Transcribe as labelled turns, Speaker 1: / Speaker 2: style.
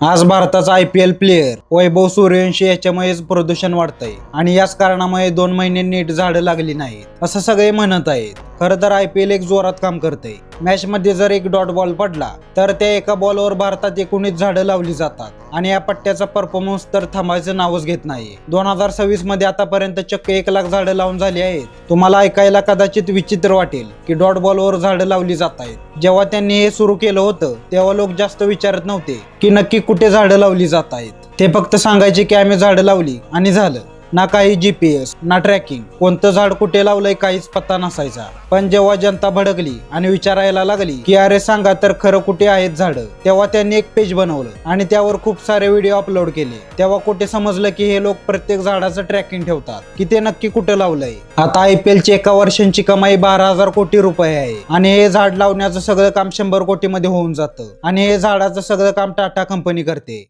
Speaker 1: आज भारताचा IPL player Vaibhav Suryavanshi याच्यामुळेच प्रदूषण वाढतंय आणि याच कारणामुळे 2 महिने नीट झाडं लागली नाहीत असं सगळे म्हणत आहेत। खरं तर IPL एक जोरात काम करते। मॅच मध्ये जर एक डॉट बॉल पडला तर त्या एका बॉलवर भारतात 19 झाडं लावली जातात आणि या पट्ट्याचा परफॉर्मन्स तर थांबायचं नावच घेत नाही। 2026 मध्ये आतापर्यंत चक्क 1 लाख झाडं लावून झाली आहेत। तुम्हाला ऐकायला कदाचित विचित्र वाटेल की डॉट बॉलवर झाडं लावली जात आहेत। जेव्हा त्यांनी हे सुरू केलं होतं तेव्हा लोक जास्त विचारत नव्हते की नक्की कुठे झाडं लावली जात आहेत। ते फक्त सांगायचे की आम्ही झाडं लावली आणि झालं। ना काही GPS ना ट्रॅकिंग, कोणतं झाड कुठे लावलंय काहीच पत्ता नसायचा। पण जेव्हा जनता भडकली आणि विचारायला लागली की अरे सांगा तर खरं कुठे आहेत झाडं, तेव्हा त्यांनी एक पेज बनवलं आणि त्यावर खूप सारे व्हिडिओ अपलोड केले। तेव्हा कुठे समजलं की हे लोक प्रत्येक झाडाचं ट्रॅकिंग ठेवतात की ते नक्की कुठे लावलंय। आता IPL ची एका वर्षांची कमाई 12,000 कोटी रुपये आहे आणि हे झाड लावण्याचं सगळं काम 100 कोटी मध्ये होऊन जातं आणि हे झाडाचं सगळं काम टाटा कंपनी करते।